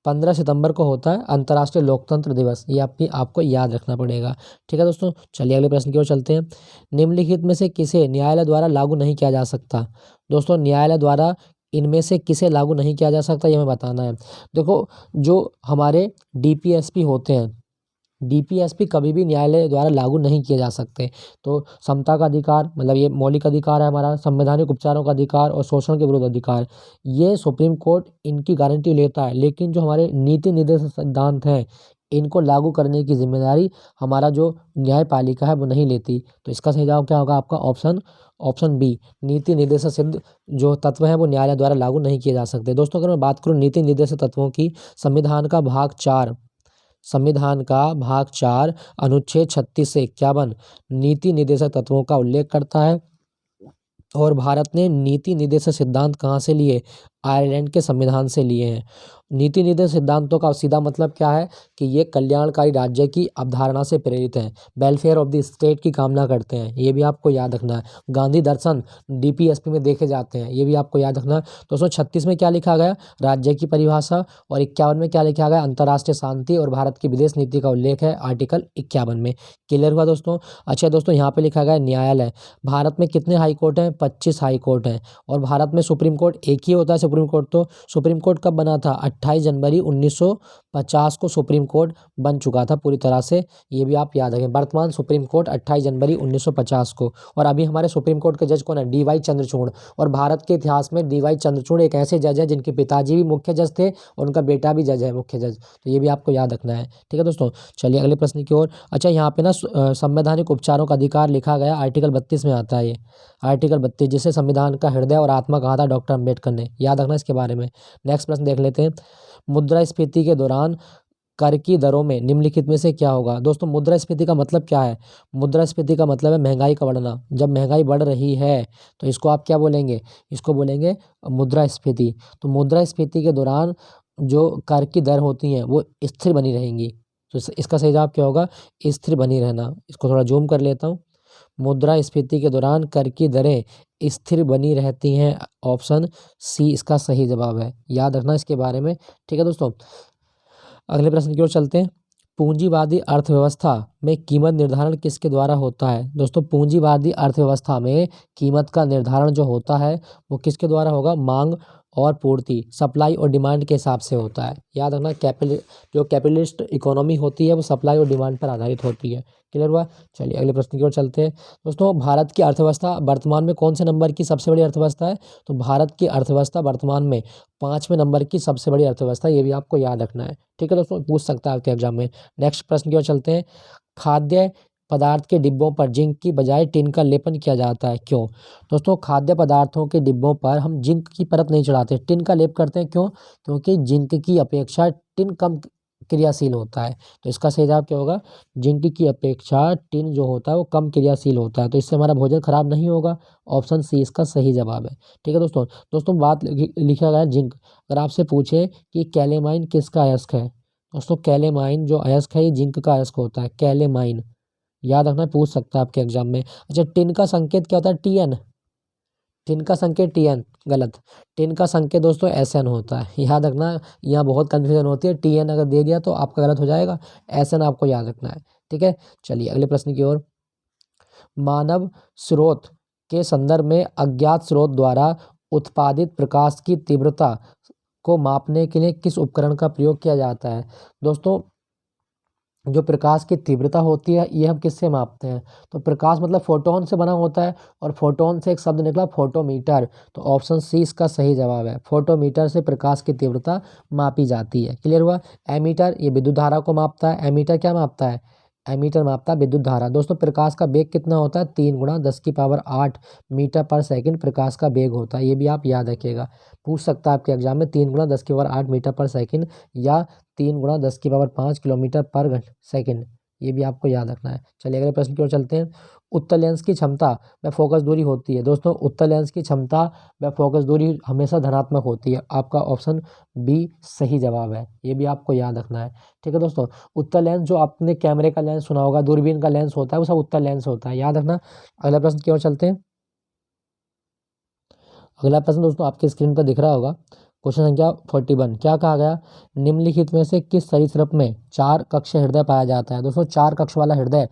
15 सितंबर को होता है अंतर्राष्ट्रीय लोकतंत्र दिवस। ये आपको याद रखना पड़ेगा। ठीक है दोस्तों। चलिए अगले प्रश्न की ओर चलते हैं। निम्नलिखित में से किसे न्यायालय द्वारा लागू नहीं किया जा सकता। दोस्तों न्यायालय द्वारा इनमें से किसे लागू नहीं किया जा सकता, ये हमें बताना है। देखो जो हमारे डीपीएसपी होते हैं, डीपीएसपी कभी भी न्यायालय द्वारा लागू नहीं किए जा सकते। तो समता का अधिकार, मतलब ये मौलिक अधिकार है हमारा, संवैधानिक उपचारों का अधिकार और शोषण के विरुद्ध अधिकार, ये सुप्रीम कोर्ट इनकी गारंटी लेता है। लेकिन जो हमारे नीति निर्देशक सिद्धांत हैं इनको लागू करने की जिम्मेदारी हमारा जो न्यायपालिका है वो नहीं लेती। तो इसका सही जवाब क्या होगा आपका, ऑप्शन बी, नीति निर्देशक सिद्ध जो तत्व है वो न्यायालय द्वारा लागू नहीं किए जा सकते। दोस्तों अगर मैं बात करूँ नीति निर्देशक तत्वों की, संविधान का भाग 4 अनुच्छेद 36 से 51 नीति निर्देशक तत्वों का उल्लेख करता है। और भारत ने नीति निर्देशक सिद्धांत कहाँ से लिए, आयरलैंड के संविधान से लिए हैं। नीति निर्देशक सिद्धांतों का सीधा मतलब क्या है कि ये कल्याणकारी राज्य की अवधारणा से प्रेरित हैं, वेलफेयर ऑफ द स्टेट की कामना करते हैं, ये भी आपको याद रखना है। गांधी दर्शन डीपीएसपी में देखे जाते हैं, ये भी आपको याद रखना है। 236 में क्या लिखा गया, राज्य की परिभाषा, और 51 में क्या लिखा गया, अंतर्राष्ट्रीय शांति और भारत की विदेश नीति का उल्लेख है आर्टिकल 51 में। क्लियर हुआ दोस्तों। अच्छा दोस्तों यहाँ पे लिखा गया न्यायालय, भारत में कितने हाई कोर्ट हैं, 25 हाई कोर्ट हैं। और भारत में सुप्रीम कोर्ट एक ही होता है सुप्रीम कोर्ट। तो सुप्रीम कोर्ट कब बना था, 28 जनवरी 1950 को सुप्रीम कोर्ट बन चुका था पूरी तरह से, ये भी आप याद रखें। वर्तमान सुप्रीम कोर्ट 28 जनवरी 1950 को। और अभी हमारे सुप्रीम कोर्ट के जज कौन है, डी.वाई. चंद्रचूड़। और भारत के इतिहास में डी.वाई. चंद्रचूड़ एक ऐसे जज है जिनके पिताजी भी मुख्य जज थे और उनका बेटा भी जज है मुख्य जज। तो ये भी आपको याद रखना है। ठीक है दोस्तों। चलिए अगले प्रश्न की ओर। अच्छा यहाँ पे ना संवैधानिक उपचारों का अधिकार लिखा गया, आर्टिकल 32 में आता है ये, आर्टिकल 32, जिसे संविधान का हृदय और आत्मा कहा था डॉक्टर अम्बेडकर ने, याद रखना इसके बारे में। नेक्स्ट प्रश्न देख लेते हैं। मुद्रास्फीति के दौरान कर की दरों में निम्नलिखित में से क्या होगा। दोस्तों मुद्रास्फीति का मतलब क्या है, मुद्रास्फीति का मतलब है महंगाई का बढ़ना। जब महंगाई बढ़ रही है तो इसको आप क्या बोलेंगे, इसको बोलेंगे मुद्रास्फीति। तो मुद्रास्फीति के दौरान जो कर की दर होती हैं वो स्थिर बनी रहेंगी। तो इसका सही जवाब क्या होगा, स्थिर बनी रहना। इसको थोड़ा जूम कर लेता हूँ। मुद्रास्फीति के दौरान कर की दरें स्थिर बनी रहती हैं, ऑप्शन सी इसका सही जवाब है, याद रखना इसके बारे में। ठीक है दोस्तों। अगले प्रश्न की ओर चलते हैं। पूंजीवादी अर्थव्यवस्था में कीमत निर्धारण किसके द्वारा होता है। दोस्तों पूंजीवादी अर्थव्यवस्था में कीमत का निर्धारण जो होता है वो किसके द्वारा होगा, मांग और पूर्ति, सप्लाई और डिमांड के हिसाब से होता है। याद रखना, जो कैपिटलिस्ट इकोनॉमी होती है वो सप्लाई और डिमांड पर आधारित होती है। क्लियर हुआ? चलिए अगले प्रश्न की ओर चलते हैं। दोस्तों, भारत की अर्थव्यवस्था वर्तमान में कौन से नंबर की सबसे बड़ी अर्थव्यवस्था है? तो भारत की अर्थव्यवस्था वर्तमान में 5वें नंबर की सबसे बड़ी अर्थव्यवस्था है। ये भी आपको याद रखना है। ठीक है दोस्तों, पूछ सकता है आपके एग्जाम में। नेक्स्ट प्रश्न की ओर चलते हैं। खाद्य पदार्थ के डिब्बों पर जिंक की बजाय टिन का लेपन किया जाता है, क्यों? दोस्तों, खाद्य पदार्थों के डिब्बों पर हम जिंक की परत नहीं चढ़ाते, टिन का लेप करते हैं। क्यों? क्योंकि जिंक की अपेक्षा टिन कम क्रियाशील होता है। तो इसका सही जवाब क्या होगा? जिंक की अपेक्षा टिन जो होता है वो कम क्रियाशील होता है, तो इससे हमारा भोजन खराब नहीं होगा। ऑप्शन सी इसका सही जवाब है। ठीक है दोस्तों। दोस्तों, बात लिखा गया है जिंक। अगर आपसे पूछे कि कैलेमाइन किसका अयस्क है? दोस्तों, कैलेमाइन जो अयस्क है ये जिंक का अयस्क होता है, कैलेमाइन। याद रखना, पूछ सकता है आपके एग्जाम में। अच्छा, टिन का संकेत क्या होता है? टीएन। टिन का संकेत टीएन, गलत। टिन का संकेत दोस्तों एसएन होता है। याद रखना, यहाँ बहुत कंफ्यूजन होती है। टीएन अगर दे दिया तो आपका गलत हो जाएगा, एसएन आपको याद रखना है। ठीक है, चलिए अगले प्रश्न की ओर। मानव स्रोत के संदर्भ में अज्ञात स्रोत द्वारा उत्पादित प्रकाश की तीव्रता को मापने के लिए किस उपकरण का प्रयोग किया जाता है? दोस्तों, जो प्रकाश की तीव्रता होती है ये हम किससे मापते हैं? तो प्रकाश मतलब फोटोन से बना होता है, और फोटोन से एक शब्द निकला फोटोमीटर। तो ऑप्शन सी इसका सही जवाब है। फोटोमीटर से प्रकाश की तीव्रता मापी जाती है। क्लियर हुआ? एमीटर ये विद्युत धारा को मापता है। एमीटर क्या मापता है? एमीटर मापता है विद्युत धारा। दोस्तों, प्रकाश का वेग कितना होता है? 3 × 10⁸ मीटर पर सेकंड प्रकाश का वेग होता है। ये भी आप याद रखिएगा, पूछ सकता है आपके एग्जाम में। 3 × 10⁸ मीटर पर सेकंड या 3 × 10⁵ किलोमीटर पर सेकंड, ये भी आपको याद रखना है। चलिए अगले प्रश्न की ओर चलते हैं। उत्तल लेंस की क्षमता व फोकस दूरी होती है। दोस्तों, उत्तल लेंस की क्षमता व फोकस दूरी हमेशा धनात्मक होती है। आपका ऑप्शन बी सही जवाब है। ये भी आपको याद रखना है। ठीक है दोस्तों, उत्तल लेंस जो आपने कैमरे का लेंस सुना होगा, दूरबीन का लेंस होता है, वो सब उत्तल लेंस होता है। याद रखना। अगला प्रश्न की ओर चलते हैं। अगला प्रश्न दोस्तों आपकी स्क्रीन पर दिख रहा होगा। क्वेश्चन संख्या 41। क्या कहा गया? निम्नलिखित में से किस सरीसृप में 4 कक्ष हृदय पाया जाता है? दोस्तों, 4 कक्ष वाला हृदय,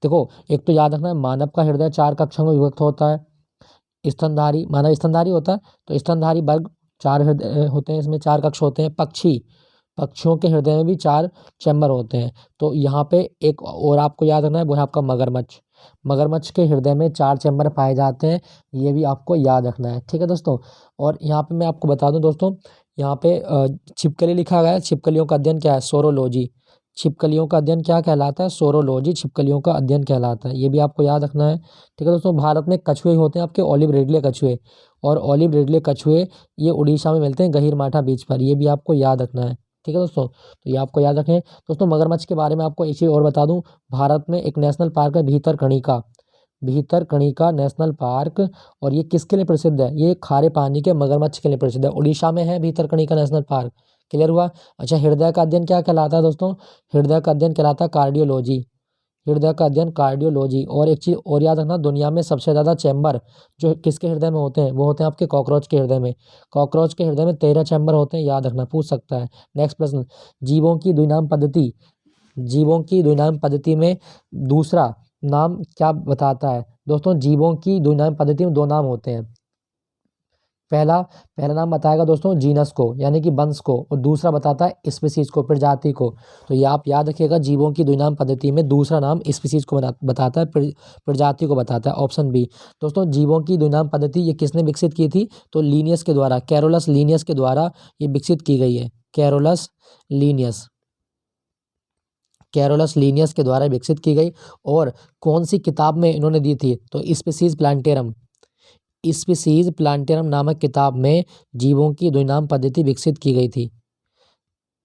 देखो एक तो याद रखना है, मानव का हृदय 4 कक्षों में विभक्त होता है। स्तनधारी, मानव स्तनधारी होता है, तो स्तनधारी वर्ग 4 हृदय होते हैं, इसमें 4 कक्ष होते हैं। पक्षियों के हृदय में भी 4 चैम्बर होते हैं। तो यहाँ पे एक और आपको याद रखना है, वो है आपका मगरमच्छ। मगरमच्छ के हृदय में 4 चैम्बर पाए जाते हैं, ये भी आपको याद रखना है। ठीक है दोस्तों। और यहाँ पे मैं आपको बता दूं दोस्तों, यहाँ पे छिपकली लिखा गया है। छिपकलियों का अध्ययन क्या है? सोरोलॉजी। छिपकलियों का अध्ययन क्या कहलाता है? सोरोलॉजी छिपकलियों का अध्ययन कहलाता है। ये भी आपको याद रखना है। ठीक है दोस्तों, भारत में कछुए होते हैं आपके, ऑलिव रिडले कछुए, और ऑलिव रिडले कछुए ये उड़ीसा में मिलते हैं, गहीरमाठा बीच पर। ये भी आपको याद रखना है। ठीक है दोस्तों, तो ये आपको याद रखें। दोस्तों, मगरमच्छ के बारे में आपको एक चीज़ और बता दूं, भारत में एक नेशनल पार्क है भीतरकनिका। भीतरकनिका नेशनल पार्क, और ये किसके लिए प्रसिद्ध है? ये खारे पानी के मगरमच्छ के लिए प्रसिद्ध है। उड़ीसा में है भीतरकनिका नेशनल पार्क। क्लियर हुआ? अच्छा, हृदय का अध्ययन क्या कहलाता है दोस्तों? हृदय का अध्ययन कहलाता है कार्डियोलॉजी। हृदय का अध्ययन कार्डियोलॉजी। और एक चीज़ और याद रखना, दुनिया में सबसे ज़्यादा चैम्बर जो किसके हृदय में होते हैं? वो होते हैं आपके कॉकरोच के हृदय में। कॉकरोच के हृदय में 13 चैम्बर होते हैं, याद रखना, पूछ सकता है। नेक्स्ट प्रश्न, जीवों की द्विनाम पद्धति, जीवों की द्विनाम पद्धति में दूसरा नाम क्या बताता है? दोस्तों, जीवों की द्विनाम पद्धति में 2 नाम होते हैं। पहला पहला नाम बताएगा दोस्तों जीनस को, यानी कि वंश को, और दूसरा बताता है स्पीसीज को, प्रजाति को। तो ये आप याद रखिएगा, जीवों की द्विनाम पद्धति में दूसरा नाम स्पीसीज को बताता है, प्रजाति को बताता है। Option B. दोस्तों, जीवों की द्विनाम पद्धति ये किसने विकसित की थी? तो लीनियस के द्वारा, कैरोलस लीनियस के द्वारा ये विकसित की गई है। कैरोलस लीनियस, कैरोलस लीनियस के द्वारा विकसित की गई। और कौन सी किताब में इन्होंने दी थी? तो स्पीसीज प्लांटेरम। स्पीसीज प्लांटेरम नामक किताब में जीवों की द्विनाम पद्धति विकसित की गई थी।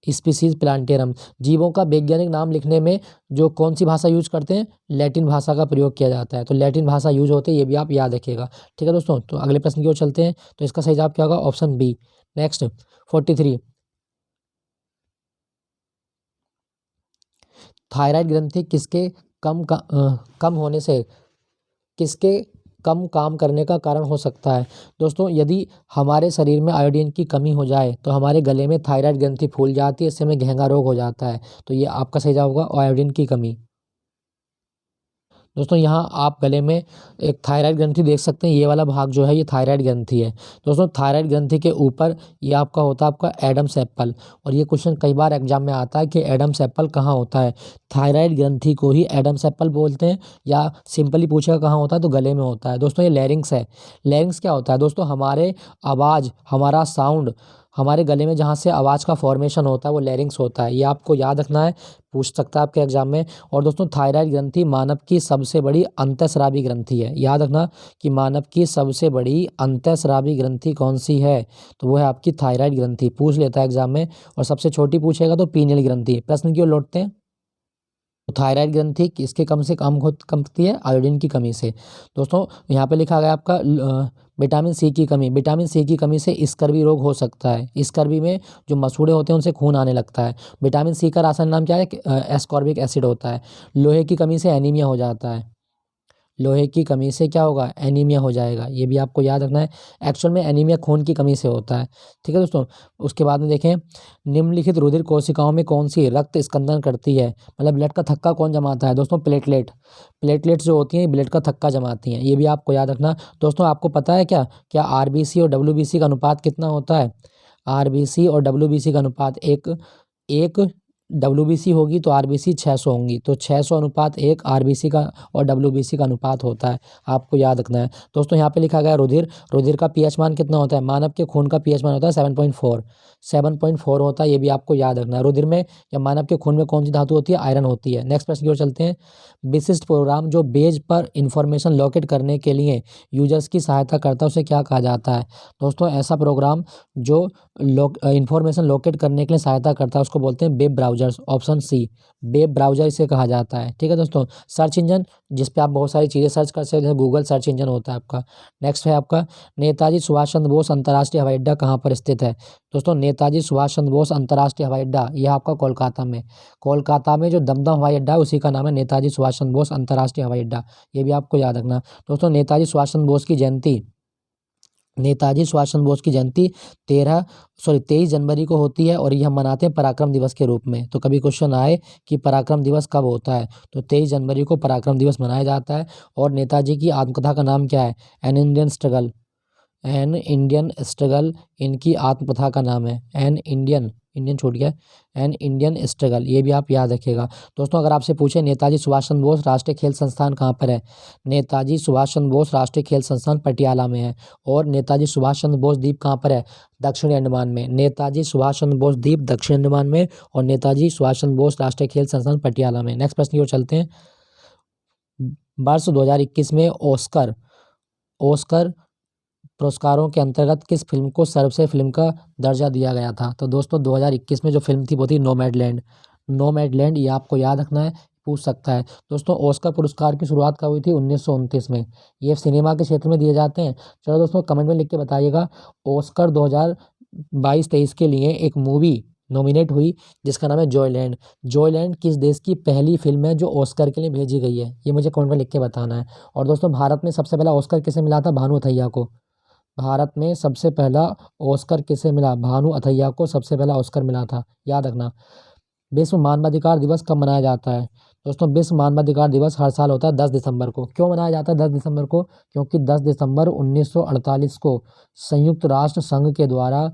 Species plantarum. जीवों का वैज्ञानिक नाम लिखने में जो कौन सी भाषा यूज करते हैं? लैटिन भाषा का प्रयोग किया जाता है। तो लैटिन भाषा यूज होती है, ये भी आप याद रखिएगा। ठीक है दोस्तों, तो अगले प्रश्न की ओर चलते हैं। तो इसका सही जवाब क्या होगा? Option B. नेक्स्ट 43। थायराइड ग्रंथि किसके कम होने से किसके कम काम करने का कारण हो सकता है? दोस्तों, यदि हमारे शरीर में आयोडीन की कमी हो जाए तो हमारे गले में थायराइड ग्रंथि फूल जाती है, इससे हमें घेंगा रोग हो जाता है। तो ये आपका सही जवाब होगा, आयोडीन की कमी। दोस्तों यहाँ आप गले में एक थायराइड ग्रंथि देख सकते हैं, ये वाला भाग जो है ये थायराइड ग्रंथि है। दोस्तों थायराइड ग्रंथि के ऊपर ये आपका होता है आपका एडम्स एप्पल, और ये क्वेश्चन कई बार एग्जाम में आता है कि एडम्स एप्पल कहाँ होता है। थायराइड ग्रंथि को ही एडम्स एप्पल बोलते हैं, या सिंपली पूछेगा कहाँ होता है तो गले में होता है। दोस्तों ये लैरिंग्स है। लैरिंग्स क्या होता है दोस्तों, हमारे आवाज़, हमारा साउंड, हमारे गले में जहाँ से आवाज़ का फॉर्मेशन होता है वो लैरिंग्स होता है। ये आपको याद रखना है, पूछ सकता है आपके एग्जाम में। और दोस्तों थायराइड ग्रंथि मानव की सबसे बड़ी अंतःस्रावी ग्रंथि है। याद रखना कि मानव की सबसे बड़ी अंतःस्रावी ग्रंथि कौन सी है, तो वो है आपकी थायराइड ग्रंथि, पूछ लेता है एग्जाम में। और सबसे छोटी पूछेगा तो पीनियल ग्रंथि। प्रश्न क्यों लौटते हैं, तो थायराइड ग्रंथि किसके कम से कम होती है, आयोडीन की कमी से। दोस्तों यहाँ पे लिखा गया आपका विटामिन सी की कमी। विटामिन सी की कमी से स्कर्वी रोग हो सकता है। स्कर्वी में जो मसूड़े होते हैं उनसे खून आने लगता है। विटामिन सी का रासायनिक नाम क्या है, एस्कॉर्बिक एसिड होता है। लोहे की कमी से एनीमिया हो जाता है। लोहे की कमी से क्या होगा, एनीमिया हो जाएगा, ये भी आपको याद रखना है। एक्चुअल में एनीमिया खून की कमी से होता है। ठीक है दोस्तों, उसके बाद में देखें, निम्नलिखित रुधिर कोशिकाओं में कौन सी रक्त स्कंदन करती है, मतलब ब्लड का थक्का कौन जमाता है। दोस्तों प्लेटलेट। प्लेटलेट्स जो होती हैं ब्लड का थक्का जमाती हैं, ये भी आपको याद रखना। दोस्तों आपको पता है क्या क्या आरबीसी और डब्ल्यूबीसी का अनुपात कितना होता है। आरबीसी और डब्ल्यूबीसी का अनुपात एक एक डब्ल्यूबीसी होगी तो आरबीसी 600 होंगी, तो 600 अनुपात एक आरबीसी का और डब्ल्यूबीसी का अनुपात होता है, आपको याद रखना है। दोस्तों यहाँ पे लिखा गया रुधिर। रुधिर का पीएच मान कितना होता है, मानव के खून का पीएच मान होता है 7.4। 7.4 होता है, ये भी आपको याद रखना है। रुधिर में या मानव के खून में कौन सी धातु होती है, आयरन होती है। नेक्स्ट प्रश्न की ओर चलते हैं। विशिष्ट प्रोग्राम जो पेज पर इंफॉर्मेशन लोकेट करने के लिए यूजर्स की सहायता करता है उसे क्या कहा जाता है। दोस्तों ऐसा प्रोग्राम जो इंफॉर्मेशन लोकेट करने के लिए सहायता करता है उसको बोलते हैं web browsers. Option C, web browser इसे कहा जाता है। ठीक है दोस्तों, सर्च इंजन जिस पे आप बहुत सारी चीज़ें सर्च कर सकते हैं, गूगल सर्च इंजन होता है आपका। नेक्स्ट है आपका, नेताजी सुभाष चंद्र बोस अंतर्राष्ट्रीय हवाई अड्डा कहाँ पर स्थित है। दोस्तों नेताजी सुभाष चंद्र बोस अंतर्राष्ट्रीय हवाई अड्डा यह आपका कोलकाता में। कोलकाता में जो दमदम हवाई अड्डा है उसी का नाम है नेताजी सुभाष चंद्र बोस अंतर्राष्ट्रीय हवाई अड्डा, ये भी आपको याद रखना। दोस्तों नेताजी सुभाष चंद्र बोस की जयंती, नेताजी सुभाष चंद्र बोस की जयंती 23 जनवरी को होती है, और ये हम मनाते हैं पराक्रम दिवस के रूप में। तो कभी क्वेश्चन आए कि पराक्रम दिवस कब होता है, तो 23 जनवरी को पराक्रम दिवस मनाया जाता है। और नेताजी की आत्मकथा का नाम क्या है, an Indian struggle. An Indian struggle इनकी आत्मकथा का नाम है। एन इंडियन, इंडियन छूट गया, एन इंडियन स्ट्रगल, ये भी आप याद रखिएगा। दोस्तों अगर आपसे पूछे नेताजी सुभाष चंद्र बोस राष्ट्रीय खेल संस्थान कहाँ पर है, नेताजी सुभाष चंद्र बोस राष्ट्रीय खेल संस्थान पटियाला में है। और नेताजी सुभाष चंद्र बोस द्वीप कहाँ पर है, दक्षिणी अंडमान में। नेताजी सुभाष चंद्र बोस द्वीप दक्षिण अंडमान में, और नेताजी सुभाष चंद्र बोस राष्ट्रीय खेल संस्थान पटियाला में। नेक्स्ट प्रश्न की ओर चलते हैं। वर्ष 2021 में ऑस्कर ऑस्कर पुरस्कारों के अंतर्गत किस फिल्म को सर्वश्रेष्ठ फिल्म का दर्जा दिया गया था। तो दोस्तों 2021 में जो फिल्म थी वो थी नोमैडलैंड। नोमैडलैंड ये आपको याद रखना है, पूछ सकता है। दोस्तों ऑस्कर पुरस्कार की शुरुआत कब हुई थी, 1929 में। ये सिनेमा के क्षेत्र में दिए जाते हैं। चलो दोस्तों कमेंट में लिख के बताइएगा, ऑस्कर 2022-23 के लिए एक मूवी नॉमिनेट हुई जिसका नाम है जॉयलैंड। जॉयलैंड किस देश की पहली फिल्म है जो ऑस्कर के लिए भेजी गई है, ये मुझे कमेंट में लिख के बताना है। और दोस्तों भारत में सबसे पहला ऑस्कर किसे मिला था, भानु अथैया को। भारत में सबसे पहला ऑस्कर किसे मिला, भानु अथैया को सबसे पहला ऑस्कर मिला था, याद रखना। विश्व मानवाधिकार दिवस कब मनाया जाता है। दोस्तों विश्व मानवाधिकार दिवस हर साल होता है 10 दिसंबर को। क्यों मनाया जाता है 10 दिसंबर को, क्योंकि 10 दिसंबर 1948 को संयुक्त राष्ट्र संघ के द्वारा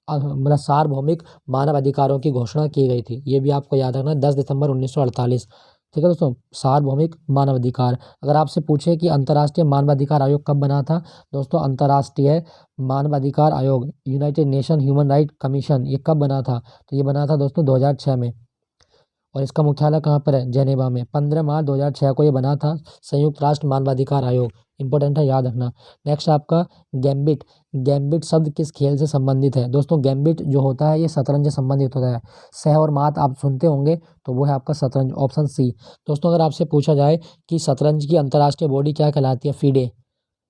मतलब सार्वभौमिक मानव अधिकारों की घोषणा की गई थी। ये भी आपको याद रखना है, 10 दिसंबर 1948। ठीक है दोस्तों, सार्वभौमिक मानवाधिकार। अगर आपसे पूछे कि अंतर्राष्ट्रीय मानवाधिकार आयोग कब बना था, दोस्तों अंतर्राष्ट्रीय मानवाधिकार आयोग, United nation human right commission, ये कब बना था, तो ये बना था दोस्तों 2006 में। और इसका मुख्यालय कहाँ पर है, जेनेवा में। 15 मार्च 2006 को ये बना था संयुक्त राष्ट्र मानवाधिकार आयोग। इंपॉर्टेंट है, याद रखना। नेक्स्ट आपका गैम्बिट। गैम्बिट शब्द किस खेल से संबंधित है। दोस्तों गैम्बिट जो होता है ये शतरंज से संबंधित होता है। सह और मात आप सुनते होंगे, तो वो है आपका शतरंज, ऑप्शन सी। दोस्तों अगर आपसे पूछा जाए कि शतरंज की अंतर्राष्ट्रीय बॉडी क्या कहलाती है, फीडे।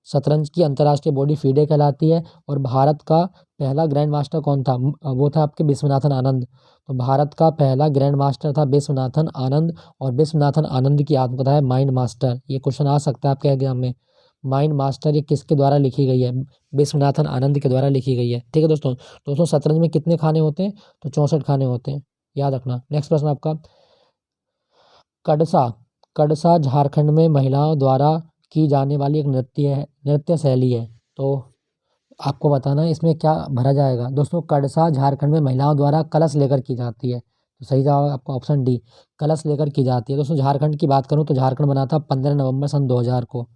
शतरंज की अंतर्राष्ट्रीय बॉडी फीडे कहलाती है। और भारत का पहला ग्रैंड मास्टर कौन था, वो था आपके विश्वनाथन आनंद। तो भारत का पहला ग्रैंड मास्टर था विश्वनाथन आनंद, और विश्वनाथन आनंद की आत्मकथा है माइंड मास्टर। ये क्वेश्चन आ सकता है आपके एग्जाम में। माइंड मास्टर ये किसके द्वारा लिखी गई है, विश्वनाथन आनंद के द्वारा लिखी गई है। ठीक है दोस्तों। दोस्तों शतरंज में कितने खाने होते हैं, तो 64 खाने होते हैं, याद रखना। नेक्स्ट प्रश्न आपका, कडसा कड़सा झारखंड में महिलाओं द्वारा की जाने वाली एक नृत्य शैली है। तो आपको बताना है इसमें क्या भरा जाएगा। दोस्तों, कड़सा झारखंड में महिलाओं द्वारा कलश लेकर की जाती है। तो सही जवाब आपका ऑप्शन डी, कलश लेकर की जाती है। दोस्तों, झारखंड की बात करूँ तो झारखंड बना था 15 नवंबर सन 2000 को।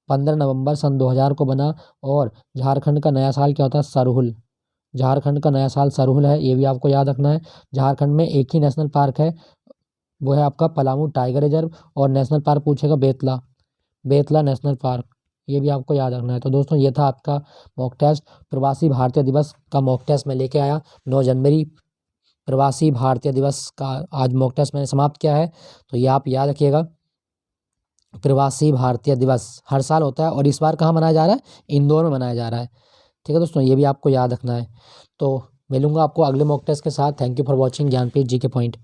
15 नवंबर सन 2000 को बना। और झारखंड का नया साल क्या होता है? सरहुल। झारखंड का नया साल सरहुल है, ये भी आपको याद रखना है। झारखंड में एक ही नेशनल पार्क है, वो है आपका पलामू टाइगर रिजर्व। और नेशनल पार्क पूछेगा बेतला, बेतला नेशनल पार्क, ये भी आपको याद रखना है। तो दोस्तों, ये था आपका मॉक टेस्ट। प्रवासी भारतीय दिवस का मॉक टेस्ट मैं लेके आया 9 जनवरी। प्रवासी भारतीय दिवस का आज मॉक टेस्ट मैंने समाप्त किया है। तो ये आप याद रखिएगा, प्रवासी भारतीय दिवस हर साल होता है और इस बार कहाँ मनाया जा रहा है? इंदौर में मनाया जा रहा है। ठीक है दोस्तों, ये भी आपको याद रखना है। तो मिलूंगा आपको अगले मॉक टेस्ट के साथ। Thank you for watching Gyanpeeth ji के पॉइंट।